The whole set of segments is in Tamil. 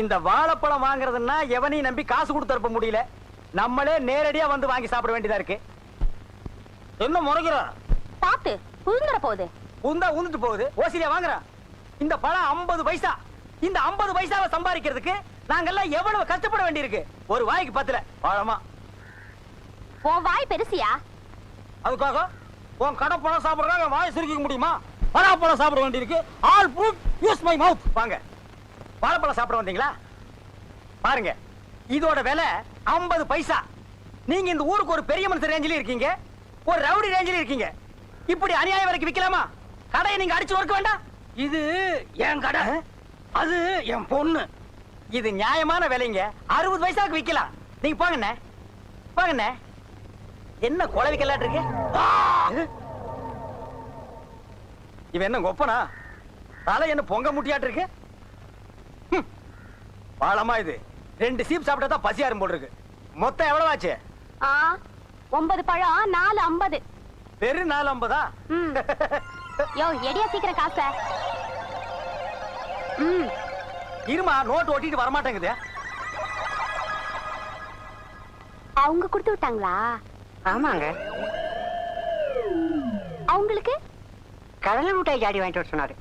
இந்த வாழைப்பழம் வாங்குறதுன்னா எவனையும் நம்பி காசு கொடுத்து அனுப்ப முடியல. நம்மளே நேரடியா வந்து வாங்கி சாப்பிட வேண்டியதா இருக்கு. என்ன முறைகிற? பாத்து புழுங்கற போகுது. உந்தா உந்துட்டு போகுது. ஓசிலியா வாங்குறான். இந்த பழம் 50 பைசா. இந்த 50 பைசாவை சம்பாதிக்கிறதுக்கு நாங்கெல்லாம் எவ்வளவு கஷ்டப்பட வேண்டியிருக்கு. ஒரு வாய்க்கு 10 பழமா. உன் வாய் பெருசியா? அதுக்காக உன் கடை பழம் சாப்பிடுறாங்க வாய் சுருக்கிக்க முடியுமா? பழம் சாப்பிட வேண்டியிருக்கு. All food use my mouth. வாங்க வாழைப்பழம் சாப்பிட வந்தீங்களா? பாருங்க இதோட விலை 50 பைசா. நீங்க இந்த ஊருக்கு ஒரு பெரிய மனுஷன் ரேஞ்சில இருக்கீங்க, ஒரு ரவுடி ரேஞ்சில இருக்கீங்க. இப்படி அநியாயம் வரைக்கும் விக்கலாமா? கடையை நீங்க அடிச்சு ஒர்க்க வேண்டாம். இது என் கடை, அது என் பொண்ணு. இது நியாயமான விலைங்க. 60 பைசாக்கு விக்கலாம். நீங்க போங்கண்ணே போங்கண்ணே. என்ன கொலை விக்கலாட்டு இருக்கு? இவன் என்ன கொப்பனா? தலை என்ன பொங்க முட்டியாட்டு இருக்கு? பாலமா இது 2 சீப் சாப்பிட்டா தான் பசியாரும் போல் இருக்கு. மொத்தம் எவ்வளவு ஆச்சு? 9 பழம் 4.50. வெறும் 4.50? யோ எடியா சீக்கிரம் காசை. இருமா நோட்டு ஓட்டிட்டு வரமாட்டேங்குது. அவங்க கொடுத்து விட்டாங்களா? ஆமாங்க. அவங்களுக்கு கடலை மிட்டாய் ஜாடி வாங்கிட்டு வர சொன்னாரு.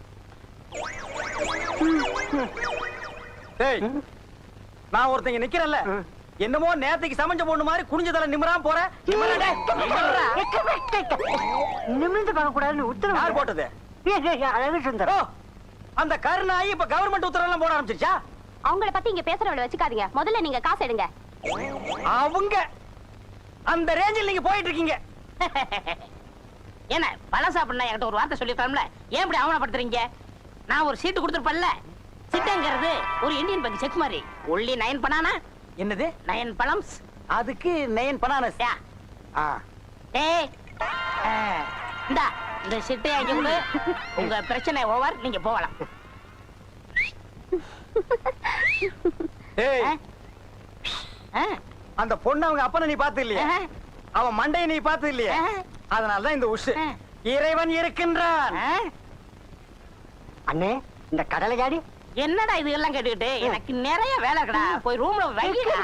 டேய் நான் ஒருத்தங்க நிக்கிறேன்ல, என்னமோ நேத்துக்கு சமைஞ்ச பொண்ணு மாதிரி குனிஞ்ச தலை நிமிராம போற. நிமிர்ந்து பார்க்க கூடாதுன்னு உத்தரவு யார் போட்டது? அழகு சுந்தரம். அந்த கருணாயி இப்ப கவர்மெண்ட் உத்தரவு எல்லாம் போட ஆரம்பிச்சிருச்சா? அவங்கள பத்தி இங்க பேசுறவள வச்சுக்காதீங்க. முதல்ல நீங்க காசு எடுங்க. அவங்க அந்த ரேஞ்சில் நீங்க போயிட்டு இருக்கீங்க. என்ன பழம் சாப்பிடணும் என்கிட்ட ஒரு வார்த்தை சொல்லிருக்கலாம்ல, ஏன் இப்படி அவமானப்படுத்துறீங்க? நான் ஒரு சீட்டு கொடுத்துருப்பேன்ல. சிட்டங்கிறது ஒரு இந்தியன் பேங்க் செக் மாதிரி. Only 9 banana. என்னது 9 பழம்ஸ்? அதுக்கு 9 பனானாஸ். டேய் இந்தா இந்த சிட்டை அங்க கொடு. உங்க பிரச்சனை ஓவர், நீங்க போகலாம். டேய் அந்த பொண்ணு அவங்க அப்பனை நீ பார்த்து இல்லையா? அவன் மண்டையை நீ பார்த்து இல்லையா? அதனாலதான் இந்த உஷு. இறைவன் இருக்கின்றான். அண்ணே இந்த கடலை ஜாடி என்னடா இது எல்லாம் கேட்டுக்கிட்டு? எனக்கு நிறைய வேலை இருக்கடா, போய் ரூம்ல வைடா.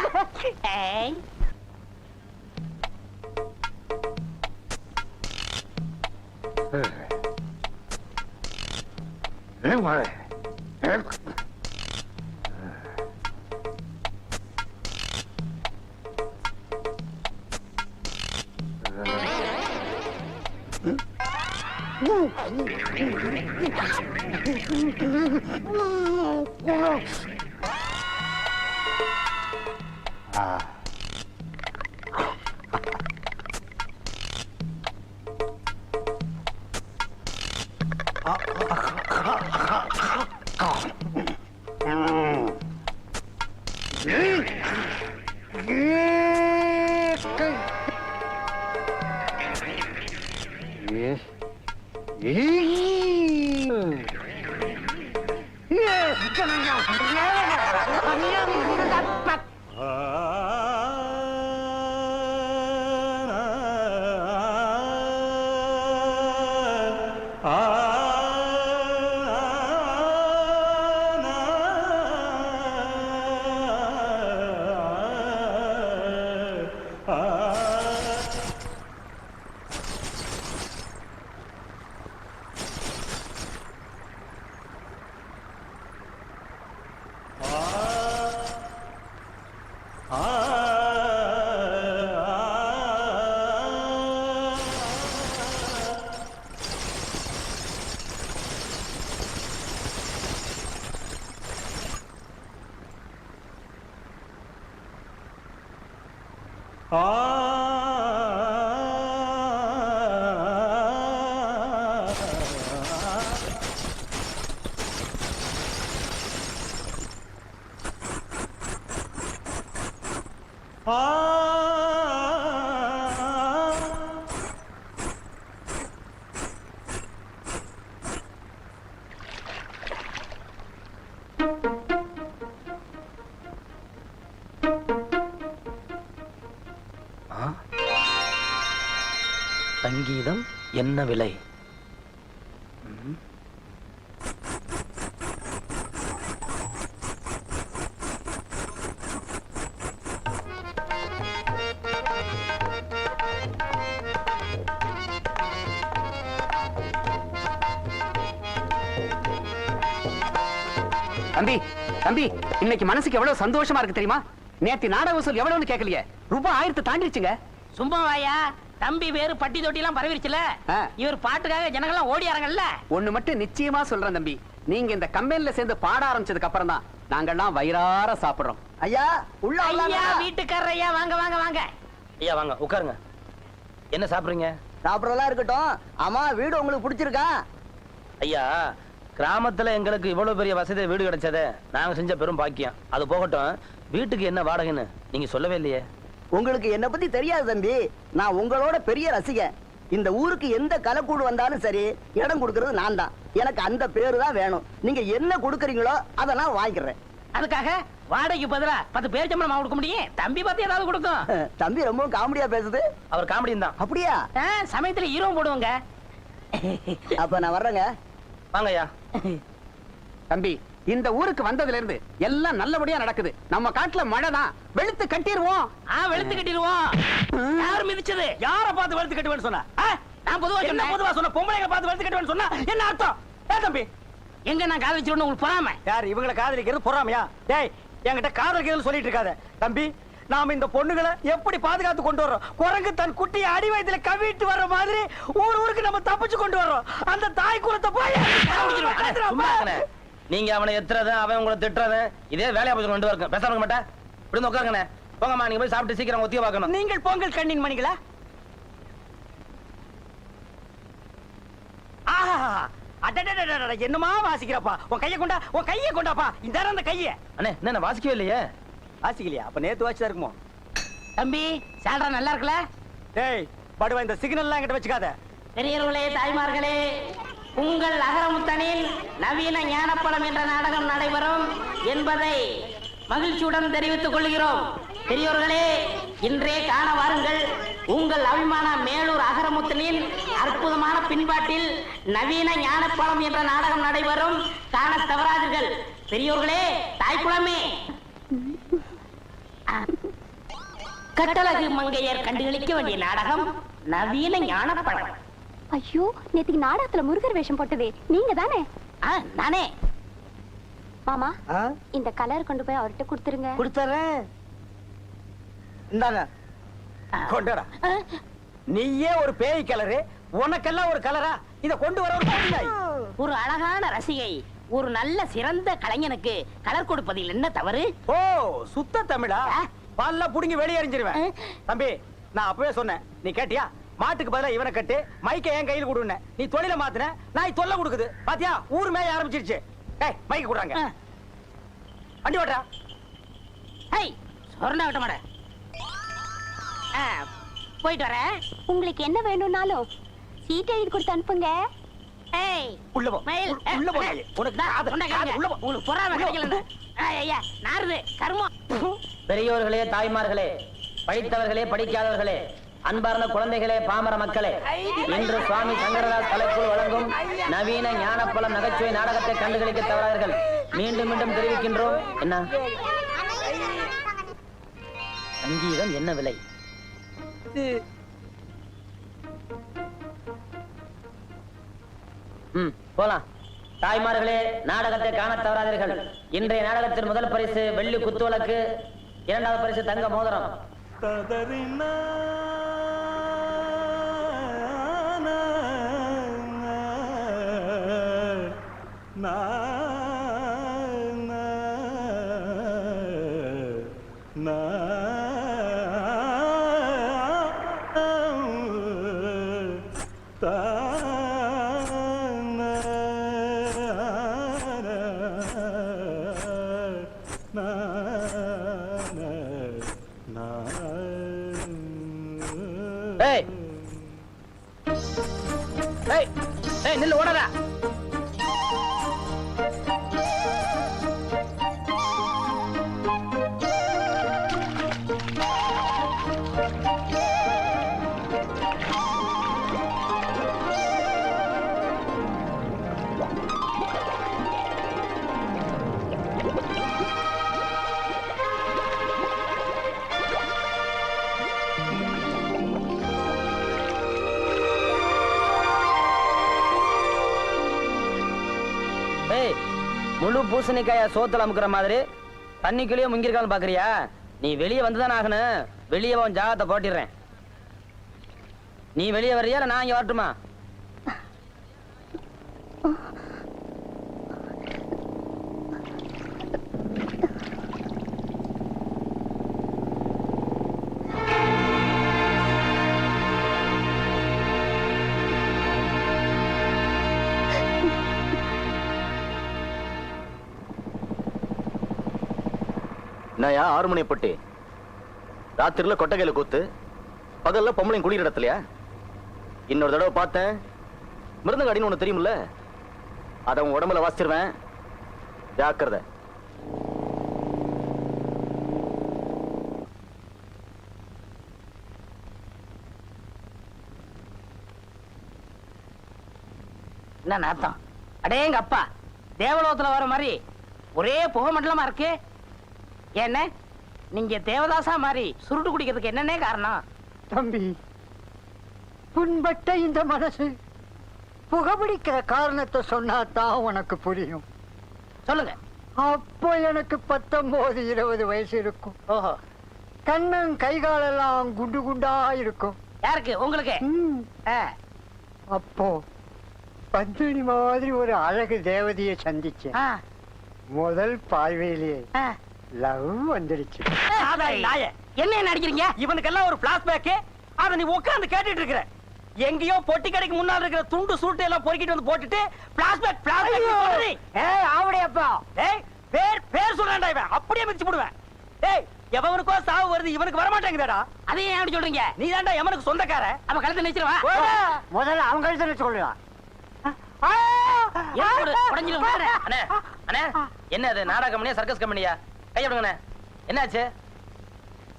சங்கீதம் என்ன விலை? தம்பி தம்பி, இன்னைக்கு மனசுக்கு எவ்வளவு சந்தோஷமா இருக்கு தெரியுமா? நேத்து நாடக வசூல் எவ்வளவுன்னு கேட்கலையே, ரூபாய் 1000 தாண்டிடுச்சுங்க. சும்மா வாயா, தம்பி வேறு பட்டி தொட்டி எல்லாம் பரவிருச்சுல. ஆ. இவர் பாட்டுக்காக ஜனங்கள்லாம் ஓடியாரங்கல்ல. ஒண்ணு மட்டும் நிச்சயமா சொல்றேன் தம்பி, நீங்க இந்த கம்பெனில சேர்ந்து பாட ஆரம்பிச்சதுக்கு அப்புறம் தான் நாங்கெல்லாம் வயிறார சாப்பிடுறோம். ஐயா உள்ள ஐயா வீட்டுக்காரர் ஐயா, வாங்க வாங்க வாங்க. ஐயா வாங்க உட்காருங்க. என்ன சாப்பிடுறீங்க? சாப்பிடறதெல்லாம் இருக்கட்டும். ஆமா, வீடு உங்களுக்கு பிடிச்சிருக்கா? ஐயா, கிராமத்துல எங்களுக்கு இவ்வளவு பெரிய வசதி வீடு கிடைச்சதே நாங்க செஞ்ச பெரும் பாக்கியம். அது போகட்டும், வீட்டுக்கு என்ன வாடகைன்னு நீங்க சொல்லவே இல்லையே. உங்களுக்கு என்ன பத்தி தெரியாது தம்பி. நான் உங்களோட பெரிய ரசிகன். இந்த ஊருக்கு எந்த கலைக்கூடு வந்தாலும் சரி, இடம் கொடுக்கறது நான் தான். எனக்கு அந்த பேரு தான் வேணும். நீங்க என்ன கொடுக்கறீங்களோ அதை நான் வாங்கிக்கிறேன். அதுக்காக வாடகைக்கு பதிலா 10 பேர் சம்பளம் கொடுக்க முடியும். தம்பி பார்த்து ஏதாவது கொடுக்கும். தம்பி ரொம்ப காமெடியா பேசுது. அவர் காமெடியும் தான். அப்படியா? சமயத்துல ஹீரோ போடுவாங்க. அப்ப நான் வர்றேங்க. வாங்க ஐயா. தம்பி, இந்த ஊருக்கு வந்ததுல இருந்து எல்லாம் நல்லபடியா நடக்குது. நம்ம காட்டுல மழை தான், வெளுத்து கட்டிடுவோம். வெளுத்து கட்டிடுவோம். யார் மிதிச்சது? யார பார்த்து வெளுத்து கட்டுவேன்னு சொன்னா? நான் பொதுவா என்ன சொன்னேன். பொதுவா சொன்ன? பொம்பளைங்க பார்த்து வெளுத்து கட்டுவேன்னு சொன்னா என்ன அர்த்தம்? தம்பி, எங்க நான் காதல் வச்சிருந்தேன் உங்களுக்கு பொறாம? யார் இவங்களை காதலிக்கிறது பொறாமையா? டேய், என்கிட்ட காதலிக்கிறது சொல்லிட்டு இருக்காத. தம்பி, நாம இந்த பொண்ணுகளை எப்படி பாதுகாத்து கொண்டு வர்றோம்? குரங்கு தன் குட்டியை அடி வயதுல கவிட்டு வர்ற மாதிரி ஊருக்கு நம்ம தப்பிச்சு கொண்டு வர்றோம். அந்த தாய் குலத்தை போய் சும்மா இருக்கனே. நீங்க அவனை எத்துறது, அவன் உங்களை திட்டுறது, இதே வேலையா போய் கொண்டு வரணும். பேசாம மாட்டேன். இப்படி உட்காருங்கண்ணே. போங்கம்மா, நீங்க போய் சாப்பிட்டு சீக்கிரம் ஒத்திய பார்க்கணும். நீங்கள் பொங்கல் கண்ணின் மணிகளா? என்னமா வாசிக்கிறப்பா? உன் கையை கொண்டா, உன் கையை கொண்டாப்பா. இந்த அந்த கையை அண்ணே என்ன வாசிக்கவே இல்லையே. வாசிக்கலையா? அப்ப நேத்து வாசிச்சா இருக்குமோ? தம்பி சால்ரா நல்லா இருக்குல்ல? டேய் படுவா, இந்த சிக்னல் எல்லாம் என்கிட்ட வச்சுக்காத. பெரியவர்களே, தாய்மார்களே, உங்கள் அகரமுத்தனில் நவீன ஞானப்பழம் என்ற நாடகம் நடைபெறும் என்பதை மகிழ்ச்சியுடன் தெரிவித்துக் கொள்கிறோம். பெரியோர்களே, இன்றே காண வாருங்கள். உங்கள் அபிமான மேலூர் அகரமுத்தனின் அற்புதமான பின்பாட்டில் நவீன ஞானப்பழம் என்ற நாடகம் நடைபெறும். காண தவறாதீர்கள். பெரியோர்களே, தாய்க்குளமே, கட்டழகு மங்கையர் கண்டுகளிக்க வேண்டிய நாடகம் நவீன ஞானப்பழம். ஐயோ, நேத்துக்கு நாடகத்துல முருகர் வேஷம் போட்டதே நீங்க தானே? நானே. மாமா, இந்த கலர் கொண்டு போய் அவர்கிட்ட கொடுத்துருங்க. கொடுத்துறேன். இந்தாங்க. கொண்டாடா. நீயே ஒரு பேய் கலரு, உனக்கெல்லாம் ஒரு கலரா? இத கொண்டு வர ஒரு பொண்ணாய். ஒரு அழகான ரசிகை ஒரு நல்ல சிறந்த கலைஞனுக்கு கலர் கொடுப்பதில் என்ன தவறு? ஓ, சுத்த தமிழா? பல்ல புடுங்கி வெளியே எறிஞ்சிருவேன். தம்பி, நான் அப்பவே சொன்னேன், நீ கேட்டியா? மாட்டுக்கு பதிலா இவனை கட்டு, மைக்க என் கையில் கொடுன்னு. நீ தொழில மாத்துன, நாய் தொல்லை கொடுக்குது. பாத்தியா, ஊர் மேய ஆரம்பிச்சிருச்சு. டேய், மைக்க கொடுறாங்க. வண்டி ஓட்டுறா. ஹேய், சொர்ணா விட்ட மாட. போயிட்டு வரேன். உங்களுக்கு என்ன வேணும்னாலும் சீட் எழுதி கொடுத்து அனுப்புங்க. ஏய், உள்ள போ. மயில், உள்ள போ. உனக்கு காது உள்ள போ. உங்களுக்கு பொறாம கிடைக்கல. ஐயா, நாருது கர்மம். பெரியோர்களே, தாய்மார்களே, படித்தவர்களே, படிக்காதவர்களே, அன்பார்ந்த குழந்தைகளே, பாமர மக்களே, இன்று சுவாமி சங்கரதாஸ் கலைக்குழு வழங்கும் நவீன ஞானப்பழம் நகைச்சுவை நாடகத்தை கண்டுகளிக்க தவறார்கள். மீண்டும் மீண்டும் தெரிவிக்கின்றோம். என்ன சங்கீதம் என்ன விலை? போலாம். தாய்மார்களே, நாடகத்தை காண தவறாதீர்கள். இன்றைய நாடகத்தின் முதல் பரிசு வெள்ளி குத்துவிளக்கு, இரண்டாவது பரிசு தங்க மோதிரம். நில்லு, ஓடாத. என்னமோ பூசணிக்காய சோத்துல அமுக்குற மாதிரி தண்ணிக்குள்ளேயே முங்கிருக்கான்னு பாக்குறியா? நீ வெளியே வந்துதானே ஆகணும். வெளியே உன் ஜாகத்தை போட்டிடுறேன். நீ வெளியே வர்றியா இல்ல நான் இங்க வரட்டுமா? நான் 6 மணி பட்டி ராத்திரில கொட்டகையில கூத்து, பகல்ல பொம்பளையும் குடிக்கிற இடத்துலயா? இன்னொரு தடவை பார்த்தேன் மிருந்தங்க அடின்னு ஒண்ணு தெரியுமில்ல, அதை உன் உடம்புல வாசிச்சிருவேன். ஜாக்கிரதை. என்ன நாத்தம்? அடேங்க அப்பா, தேவலோகத்துல வர மாதிரி ஒரே புகை மண்டலமா இருக்கு. என்ன நீங்க தேவதாசா மாதிரி சுருட்டு குடிக்கிறதுக்கு என்னன்னே காரணம்? தம்பி, புண்பட்ட இந்த மனசு புகைப்பிடிக்கிற காரணத்தை சொன்னாதான் உனக்கு புரியும். சொல்லுங்க. அப்போ எனக்கு 19-20 வயசு இருக்கும். ஓஹோ. கண்ணன் கைகாலெல்லாம் குண்டு குண்டா இருக்கும். யாருக்கு? உங்களுக்கு? ஆ. அப்போ பத்மினி மாதிரி ஒரு அழகு தேவதையை சந்திச்சேன். ஆ. முதல் பார்வையிலேயே ஆ. லவ் வந்துடுச்சு. என்ன நடிக்கிறீங்க? இவனுக்கெல்லாம் ஒரு பிளாஷ்பேக், அத நீ உட்கார்ந்து கேட்டுட்டு இருக்கிற. எங்கேயோ பொட்டி கடைக்கு முன்னால இருக்கிற துண்டு சூட்டை எல்லாம் பொறுக்கிட்டு வந்து போட்டுட்டு பிளாஷ்பேக் ஏய் ஆவடையப்பா, ஏய் பேர் சொல்றேன்டா, இவன் அப்படியே மிதிச்சு போடுவேன். ஏய், எவனுக்கோ சாவு வருது, இவனுக்கு வர மாட்டேங்குதா? அதையும் ஏன் அப்படி சொல்றீங்க? நீ தான்டா எவனுக்கு சொந்தக்கார. அவன் கழுத்தை நினைச்சிருவா. முதல்ல அவங்க கழுத்துல சொல்லலாம். என்ன அது நாடக கம்பெனியா சர்க்கஸ் கம்பெனியா? கைய விடுங்கண்ணே. என்னாச்சு?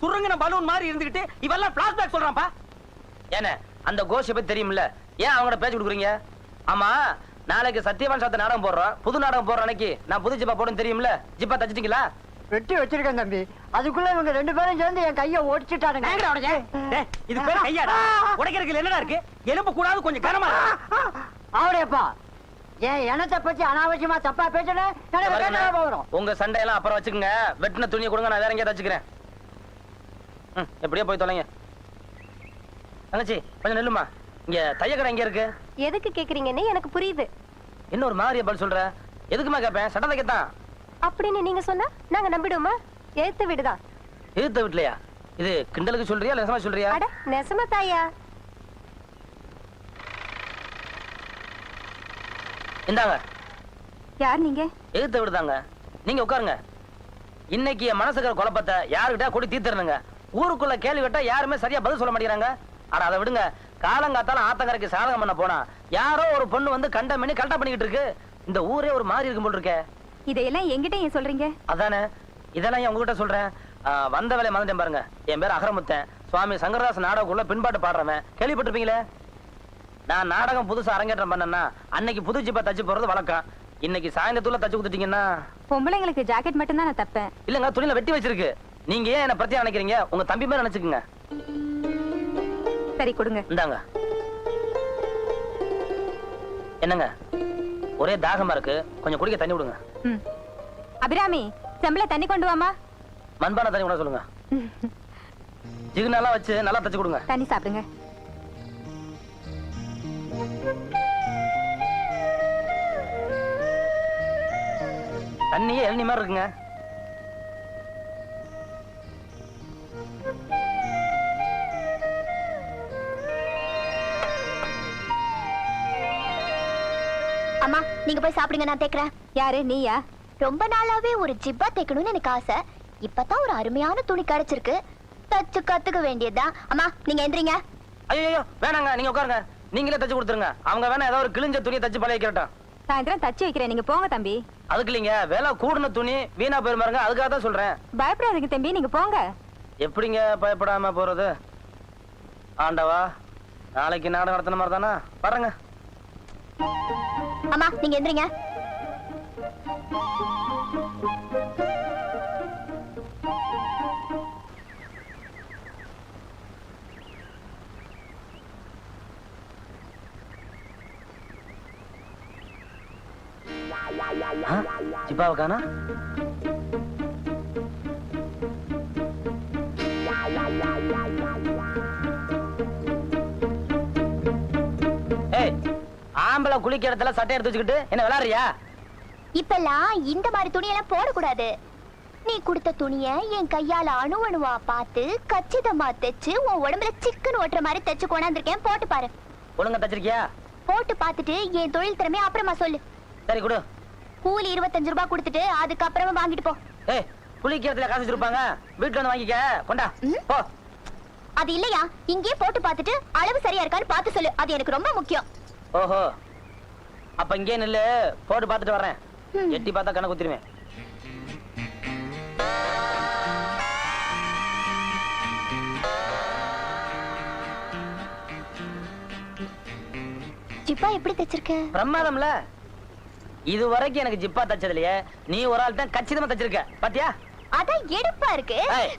சுருங்கின பலூன் மாதிரி இருந்துகிட்டு இவெல்லாம் பிளாஷ்பேக் சொல்றான்ப்பா. ஏன்னா அந்த கோஷை பத்தி தெரியுமில்ல, ஏன் அவங்களோட பேச்சு கொடுக்குறீங்க? ஆமா, நாளைக்கு சத்தியவான் சாத்த நாடகம் போடுறோம். புது நாடகம் போடுற அன்னைக்கு நான் புது ஜிப்பா போடுன்னு தெரியுமில்ல? ஜிப்பா தச்சிட்டீங்களா? வெட்டி வச்சிருக்கேன் தம்பி. அதுக்குள்ள இவங்க 2 பேரும் சேர்ந்து என் கைய ஒடிச்சிட்டானுங்க. இது பேர் கையாடா? உடைக்கிறதுக்கு என்னடா இருக்கு? எலும்பு கூடாது, கொஞ்சம் கனமா. ஆவடையப்பா, என் எண்ணத்தை பத்தி அனாவசியமா தப்பா பேசுறேன். உங்க சண்டையெல்லாம் அப்புறம் வச்சுக்கோங்க. வெட்டின துணியை கொடுங்க, நான் வேற எங்கேயா தச்சுக்கிறேன். எப்படியோ போய் தொலைங்க. தங்கச்சி கொஞ்சம் நெல்லுமா. இங்க தையக்கடை எங்க இருக்கு? எதுக்கு கேக்குறீங்கன்னு எனக்கு புரியுது. என்ன ஒரு மாதிரியா பதில் சொல்ற? எதுக்குமா கேட்பேன்? சட்டை தைக்கத்தான். அப்படின்னு நீங்க சொன்னா நாங்க நம்பிடுவோமா? எழுத்து விடுதான். எழுத்த வீட்லயா? இது கிண்டலுக்கு சொல்றியா இல்ல நெசமா சொல்றியா? அட நெசமா தாயா? இந்தாங்க. யார் நீங்க? எழுத்த விடுதாங்க. நீங்க உட்காருங்க. இன்னைக்கு என் மனசுக்கிற குழப்பத்தை யாருக்கிட்ட கூடி தீர்த்துறனுங்க. ஊருக்குள்ள கேள்வி கேட்டா யாருமே சரியா பதில் சொல்ல மாட்டேங்கிறாங்க. ஆனா அதை விடுங்க. காலங்காத்தால ஆத்தங்கரைக்கு சாதகம் பண்ண போனா யாரோ ஒரு பொண்ணு வந்து கண்டம் பண்ணி கரெக்டா பண்ணிக்கிட்டு இருக்கு. இந்த ஊரே ஒரு மாதிரி இருக்கும் போல் இருக்கே. இதையெல்லாம் என்கிட்ட ஏன் சொல்றீங்க? அதானே, இதெல்லாம் ஏன் உங்ககிட்ட சொல்றேன்? வந்த வேலையை மறந்துட்டேன் பாருங்க. என் பேர் அகரமுத்தன். சுவாமி சங்கரதாஸ் நாடகக்குள்ள பின்பாட்டு பாடுறவன். கேள்விப்பட்டிருப்பீங்களே? நான் நாடகம் புதுசா அரங்கேற்றம் பண்ணேன்னா அன்னைக்கு புது ஜிப்பா தச்சு போறது வழக்கம். இன்னைக்கு சாயந்தரத்துல தச்சு கொடுத்துட்டீங்கன்னா பொம்பளைங்களுக்கு ஜாக்கெட் மட்டும் தான் நான் தப்பேன். இல்லங்க, துணியில வெட்டி வச்சிருக்கு. நீங்க ஏன் என்ன பிரச்சனை நினைக்கிறீங்க? உங்க தம்பி மேல நினைச்சுக்குங்க. சரி கொடுங்க. இந்தாங்க. என்னங்க ஒரே தாகமா இருக்கு, கொஞ்சம் குடிக்க தண்ணி விடுங்க. அபிராமி, செம்பல தண்ணி கொண்டு வாமா. மண்பான தண்ணி கூட சொல்லுங்க. ஜிகுனாலாம் வச்சு நல்லா தச்சு கொடுங்க. தண்ணி சாப்பிடுங்க. தண்ணியே இளநீ மாதிரி இருக்குங்க. அம்மா நீங்க போய் சாப்பிடுங்க, நான் தேய்க்கிறேன். யாரு நீயா? ரொம்ப நாளாவே ஒரு ஜிப்பா தைக்கணும்னு எனக்கு ஆசை. இப்பதான் ஒரு அருமையான துணி கிடைச்சிருக்கு, தச்சு கத்துக்க வேண்டியதுதான். அம்மா நீங்க எந்திரிங்க. ஐயோ வேணாங்க, நீங்க உட்காருங்க. நீங்களே தச்சு கொடுத்துருங்க. அவங்க வேணா ஏதாவது ஒரு கிழிஞ்ச துணியை தச்சு பழகிக்கிறட்டும். சாயந்தரம் தச்சு வைக்கிறேன், நீங்க போங்க தம்பி. அதுக்கு இல்லைங்க, வேலை கூடுன துணி வீணா போயிருமாருங்க, அதுக்காக தான் சொல்றேன். பயப்படாதீங்க தம்பி, நீங்க போங்க. எப்படிங்க பயப்படாம போறது? ஆண்டவா, நாளைக்கு நாடகம் நடத்தின மாதிரி தானா? பாருங்க. அம்மா நீங்க எந்திரிங்க. ஜிப்பாவை காணா? ஏய், ஆம்பளை குளிக்கிற இடத்துல சட்டை எடுத்து வச்சுக்கிட்டு என்ன விளையாடுறியா? இப்பெல்லாம் இந்த மாதிரி துணியெல்லாம் போடக்கூடாது. நீ கொடுத்த துணிய என் கையால அணுவணுவா பார்த்து கச்சிதமா தைச்சு உன் உடம்புல சிக்கன் ஓட்டுற மாதிரி தைச்சு கொண்டாந்துருக்கேன். போட்டு பாரு. ஒழுங்கா தச்சிருக்கியா? போட்டு பார்த்துட்டு என் தொழில் திறமைய அப்புறமா சொல்லு. சரி கொடு. கூலி 25 ரூபாய் கொடுத்துட்டு அதுக்கப்புறமா வாங்கிட்டு போ. ஏய், குளிக்கிறதுல காசு வச்சிருப்பாங்க, வீட்டுல வந்து வாங்கிக்க. கொண்டா போ. அது இல்லையா, இங்கே போட்டு பார்த்துட்டு அளவு சரியா இருக்கான்னு பார்த்து சொல்லு. அது எனக்கு ரொம்ப முக்கியம். ஓஹோ, அப்ப இங்கே நில்லு, போட்டு பார்த்துட்டு வர்றேன். எட்டி பார்த்தா கணக்கு குத்திருவேன். ஜிப்பா எப்படி தைச்சிருக்க? பிரமாதம்ல. இது வரைக்கும் எனக்கு ஜிப்பா தச்சதுலயே நீ ஒரு ஆள் தான் கச்சிதமா தச்சிருக்க. பாத்தியா? அதான் எடுப்பா இருக்கு. ஏய்,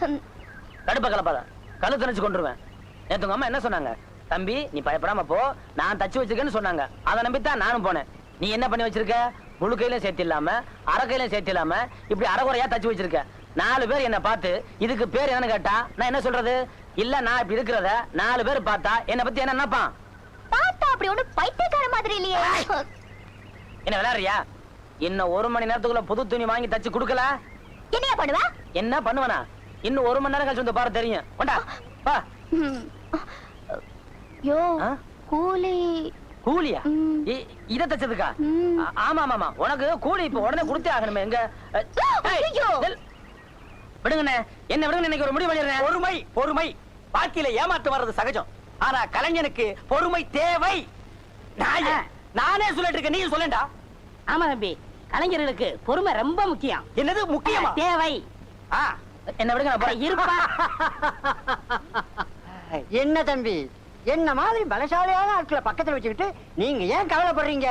கடுப்ப கலப்பாத, கழு தணிச்சு கொண்டுருவேன். நேத்து உங்க அம்மா என்ன சொன்னாங்க? தம்பி நீ பயப்படாம போ, நான் தச்சு வச்சிருக்கேன்னு சொன்னாங்க. அதை நம்பித்தான் நானும் போனேன். நீ என்ன பண்ணி வச்சிருக்க? முழு கையில சேர்த்து இல்லாம அரை கையில சேர்த்து இல்லாம இப்படி அரைகுறையா தச்சு வச்சிருக்க. 4 பேர் என்ன பார்த்து இதுக்கு பேர் என்னன்னு கேட்டா நான் என்ன சொல்றது? இல்ல நான் இப்படி இருக்கிறத 4 பேர் பார்த்தா என்ன பத்தி என்ன நினைப்பான்? பார்த்தா அப்படி ஒண்ணு பைத்தியக்கார மாதிரி இல்லையே. என்ன விளையாடுறியா? இன்னும் 1 மணி நேரத்துக்குள்ள புது துணி வாங்கி தச்சு கொடுக்கல என்னையா பண்ணுவ? என்ன பண்ணுவனா? இன்னும் 1 மணி நேரம் கழிச்சு வந்து பாரு, தெரியும். கொண்டா வா. யோ, ஆ? கூலி கூலியா? இத தச்சதுக்கா? ஆமா ஆமா, உனக்கு கூலி இப்ப உடனே கொடுத்தே ஆகணுமே. எங்க ஐயோ! விடுங்கண்ணே, என்ன விடுங்க. இன்னைக்கு ஒரு முடிவு பண்ணிடுறேன். பொறுமை பொறுமை. வாழ்க்கையில ஏமாத்து வர்றது சகஜம். ஆனா கலைஞனுக்கு பொறுமை தேவை. நானே சொல்லிட்டு இருக்கேன், நீ சொல்லேன்டா. ஆமா தம்பி, கலைஞர்களுக்கு பொறுமை ரொம்ப முக்கியம். என்னது முக்கியமா? தேவை. என்ன விடுங்க, நான் போறேன். இருப்பா. என்ன தம்பி, என்ன மாதிரி பலசாலியான ஆட்களை பக்கத்துல வச்சுக்கிட்டு நீங்க ஏன் கவலைப்படுறீங்க?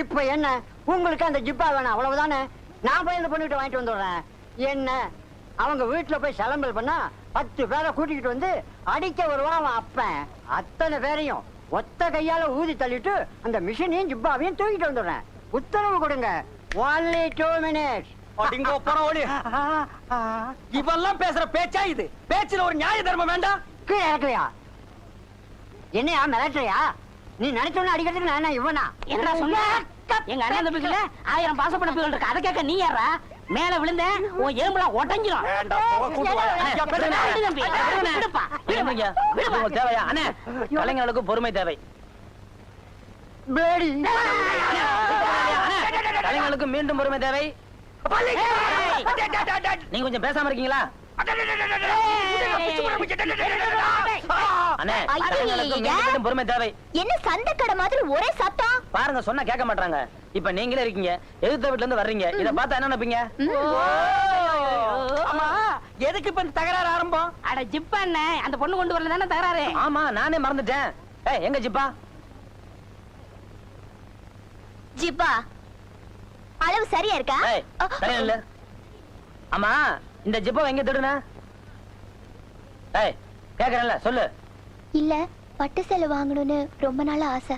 இப்ப என்ன உங்களுக்கு அந்த ஜிப்பா வேணும் அவ்வளவுதானே? நான் போய் இந்த பொண்ணுகிட்ட வாங்கிட்டு வந்துடுறேன். என்ன அவங்க வீட்டுல போய் சலம்பல் பண்ணா 10 பேரை கூட்டிக்கிட்டு வந்து அடிக்க வருவான் அவன் அப்பன். அத்தனை பேரையும் ஒத்த கையால ஊதி தள்ளிட்டு அந்த மிஷினையும் ஜிப்பாவையும் தூக்கிட்டு வந்துடுறேன். உத்தரவு கொடுங்க. only 2 minutes. அடிங்கோ போறோம் ஓடி. இவெல்லாம் பேசுற பேச்சா இது? பேச்சுல ஒரு நியாய தர்மம் வேண்டாம்? கீழே இறக்கலையா? என்னையா மிரட்டுறியா? நீ நினைச்சோன்னு அடிக்கிறதுக்கு நான் என்ன இவனா? என்னடா சொன்ன? எங்க அண்ணன் தம்பிக்குள்ள 1000 பாசப்பட பிள்ளைகள் இருக்கு. அதை கேட்க நீ யாரா? மேல விழுந்த உன் எலும்புலாம் உடைஞ்சிரும். தேவையா அண்ணே? கலைஞர்களுக்கு பொறுமை தேவை. கலைஞர்களுக்கு மீண்டும் பொறுமை தேவை. நீங்க கொஞ்சம் பேசாம இருக்கீங்களா? அண்ணே, கலைஞர்களுக்கு மீண்டும் பொறுமை தேவை. என்ன சண்டை மாதிரி ஒரே சத்தம்? பாருங்க, சொன்னா கேட்க மாட்டாங்க. இப்ப நீங்களே இருக்கீங்க, எதிர்த்த வீட்டுல இருந்து வர்றீங்க. இத பார்த்தா என்ன நினைப்பீங்க? ஆமா, எதுக்கு இப்ப இந்த தகராறு ஆரம்பம்? அட ஜிப்பா என்ன, அந்த பொண்ணு கொண்டு வரல தானே தகராறு. ஆமா, நானே மறந்துட்டேன். ஏய், எங்க ஜிப்பா? ஜிப்பா அளவு சரியா இருக்கா? ஏய், சரியா இல்ல. ஆமா, இந்த ஜிப்பா எங்க தேடுன? ஏய், கேக்குறேன்ல, சொல்லு. இல்ல, பட்டு சேலை வாங்கணும்னு ரொம்ப நாளா ஆசை.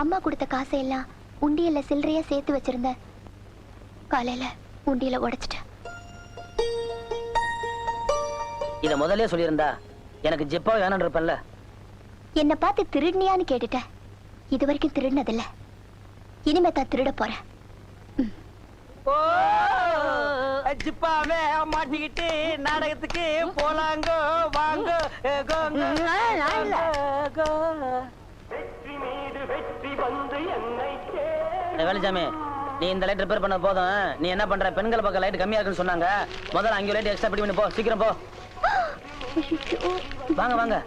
அம்மா கொடுத்த காசை எல்லாம் உண்டியல்ல சில்லறையா சேர்த்து வச்சிருந்தேன். காலையில உண்டியல உடைச்சிட்டேன். இத முதல்லயே சொல்லியிருந்தா எனக்கு ஜிப்பா வேணும்னு இருப்பேன்ல. என்ன பார்த்து திருடினியான்னு கேட்டுட்டேன். இது வரைக்கும் திருடினதில்ல, இனிமே தான் திருட போறேன். ஜிப்பாவே மாட்டிக்கிட்டு நாடகத்துக்கு போலாங்க வாங்க. வேலுசாமி, நீ இந்த லைட் ரிப்பேர் பண்ண போதும். நீ என்ன பண்ற? பெண்கள் பக்கம் லைட் கம்மியா இருக்குன்னு சொன்னாங்க. முதல்ல 5 லைட் எக்ஸ்ட்ரா பிடி பண்ணி போ, சீக்கிரம் போ. வாங்க வாங்க,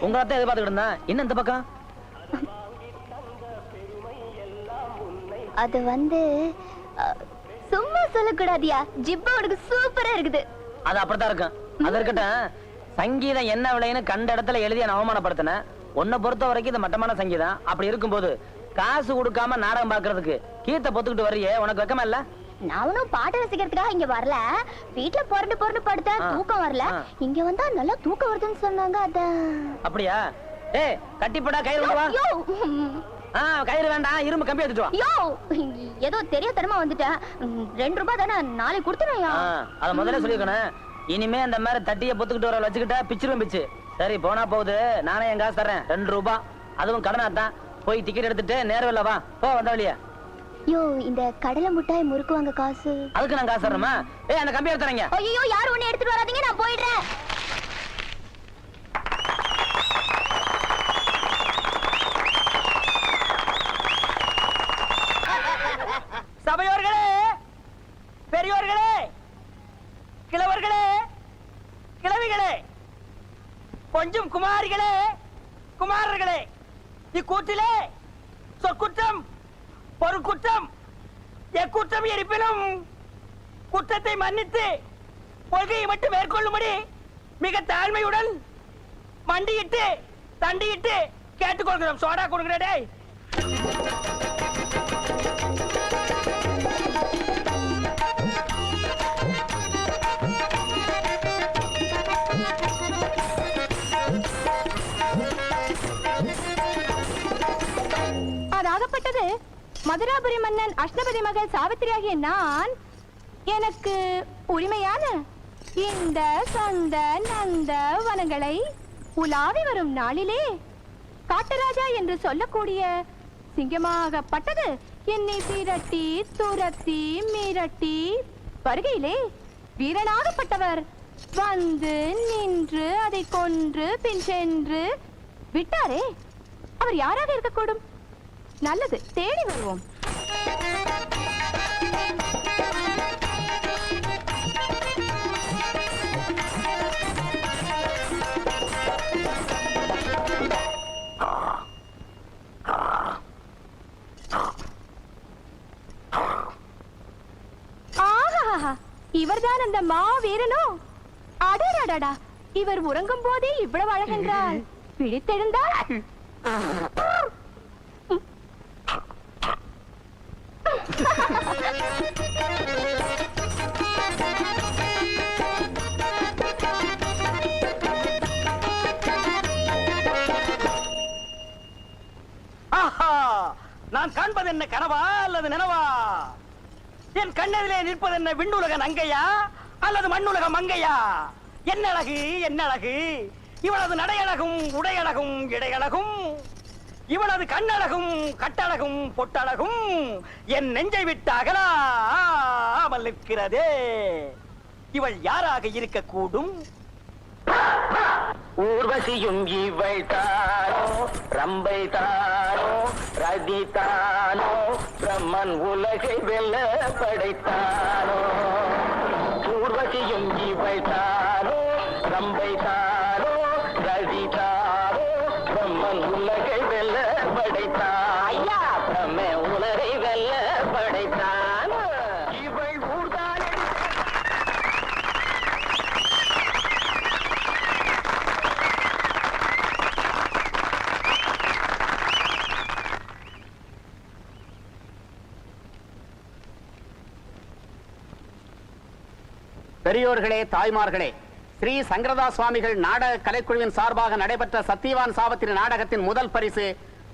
உங்களை தான் எதிர்பார்த்துக்கிட்டு இருந்தேன். என்ன இந்த பக்கம்? அது வந்து சும்மா சொல்லக்கூடாதியா. ஜிப்பா உனக்கு சூப்பரா இருக்குது. அது அப்படித்தான் இருக்கும். அது இருக்கட்டும், சங்கீதம் என்ன விலைன்னு கண்ட இடத்துல எழுதி நான் அவமானப்படுத்தினேன். உன்னை பொறுத்த வரைக்கும் இது மட்டமான சங்கீதம். அப்படி இருக்கும்போது காசு கொடுக்காம நாடகம் பாக்குறதுக்கு கீர்த்த பொத்துக்கிட்டு வரையே, உனக்கு வெக்கமா இல்ல? நானும் பாட்டு ரசிக்கிறதுக்காக இங்க வரல. வீட்டுல பொறண்டு படுத்தா தூக்கம் வரல. இங்க வந்தா நல்லா தூக்கம் வருதுன்னு சொன்னாங்க. அதான். அப்படியா? ஏய், கட்டிப்படா, கயிறு கொண்டு வா. கயிறு வேண்டாம், இரும்பு கம்பி எடுத்துட்டு வா. யோ ஏதோ தெரியாதனமா வந்துட்டேன். 2 ரூபாய் தானே, நாளைக்கு கொடுத்துறேன்யா. அத முதல்ல சொல்லிருக்கணும். இனிமே அந்த மாதிரி தட்டிய பொத்துக்கிட்டு வர வச்சுக்கிட்டா பிச்சிரும் பிச்சு. சரி போனா போகுது, நானே என் காசு தரேன் 2 ரூபாய். அதுவும் கடனா தான். போய் டிக்கெட் எடுத்துட்டு நேர்வெல்ல வா. போ வந்த வழியா. யோ இந்த கடலை முட்டாய் முறுக்கு வாங்க காசு. அதுக்கு நான் காசு தரணுமா? அந்த கம்பி எடுத்துறீங்க. ஐயோ யாரும் ஒண்ணு எடுத்துட்டு வராதீங்க, நான் போயிடுறேன். சபையோர்களே, பெரியோர்களே, கிழவர்களே, கிழவிகளே, கொஞ்சம் குமாரிகளே, குமாரர்களே, இக்கூற்றிலே சொற்குற்றம், பொருட்குற்றம், எக்குற்றம் இருப்பினும் குற்றத்தை மன்னித்து கொள்கையை மட்டும் மேற்கொள்ளும்படி மிக தாழ்மையுடன் மண்டியிட்டு தண்டியிட்டு கேட்டுக்கொள்கிறோம். சோடா கொடுக்கிறே. அதாகப்பட்டது மதுராபுரி மன்னன் அஷ்டபதி மகள் சாவித்திரியாகிய நான் எனக்கு உரிமையான இந்த சொந்த நந்த வனங்களை உலாவி வரும் நாளிலே காட்டராஜா என்று சொல்லக்கூடிய சிங்கமாகப்பட்டது என்னை திரட்டி துரத்தி மிரட்டி வருகையிலே வீரனாகப்பட்டவர் வந்து நின்று அதை கொன்று பின் சென்று விட்டாரே, அவர் யாராக இருக்கக்கூடும்? நல்லது, தேடி வருவோம். இவர்தான் அந்த மாவீரனோ? அடடடடா, இவர் உறங்கும் போதே இவ்வளவு அழகென்றால் பிடித்தெழுந்தால் நான் காண்பது என்ன கனவா அல்லது நினவா? என் கண்ணதிலே நிற்பது என்ன விண்ணுலக நங்கையா அல்லது மண்ணுலக மங்கையா? என்ன அழகு, என்ன அழகு! இவனது நடையழகும் உடையழகும் இடையழகும், இவனது கண்ணழகும் கட்டழகும் பொட்டழகும் என் நெஞ்சை விட்டு அகலாமல் இருக்கிறதே. இவள் யாராக இருக்கக்கூடும்? ஊர்வசியும் இவள் தானோ, ரம்பை தானோ, ரதி தானோ, பிரம்மன் உலகை வெல்ல படைத்தானோ. ஊர்வசியும் இவள் தானோ, ரம்பை தானோ, ரதி தானோ, பிரம்மன் உலகை வெல்ல படைத்தான். ஐயா, பிரம்மே உலகை வெல்ல படைத்தான். இவள் ஊர்தானே. பெரியோர்களே, தாய்மார்களே, ஸ்ரீ சங்கரதா சுவாமிகள் நாடக கலைக்குழுவின் சார்பாக நடைபெற்ற சத்தியவான் சாவித்திரி நாடகத்தின் முதல் பரிசு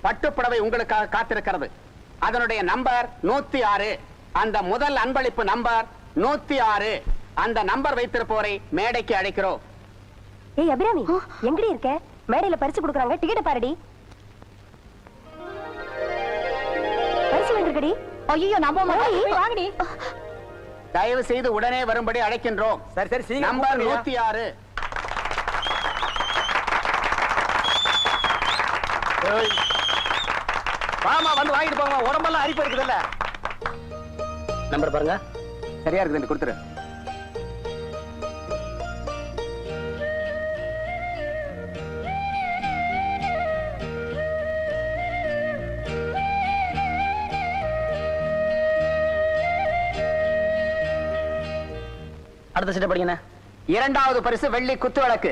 பட்டுப்புடவை உங்களுக்காக காத்திருக்கிறது. அதனுடைய நம்பர் 106. அந்த முதல் அன்பளிப்பு நம்பர் 106. அந்த நம்பர் வைத்திருப்போரை மேடைக்கு அழைக்கிறோம். ஏய் அபிராமி, எங்கடி இருக்க? மேடையில பரிசு கொடுக்கறாங்க, டிக்கெட் பாருடி. பரிசு வந்திருக்கடி. ஐயோ நம்ம வாங்கடி. தயவு செய்து உடனே வரும்படி அழைக்கின்றோம். சரி சரி சீக்கிரம் நம்பர் 106. வாமா வந்து வாங்கிட்டு போங்க, உடம்பெல்லாம் அரிப்பு இருக்குதுல்ல. நம்பர் பாருங்க. சரியா இருக்குது, கொடுத்துரு. அடுத்த சீட்டை படிங்க. இரண்டாவது பரிசு வெள்ளி குத்து விளக்கு.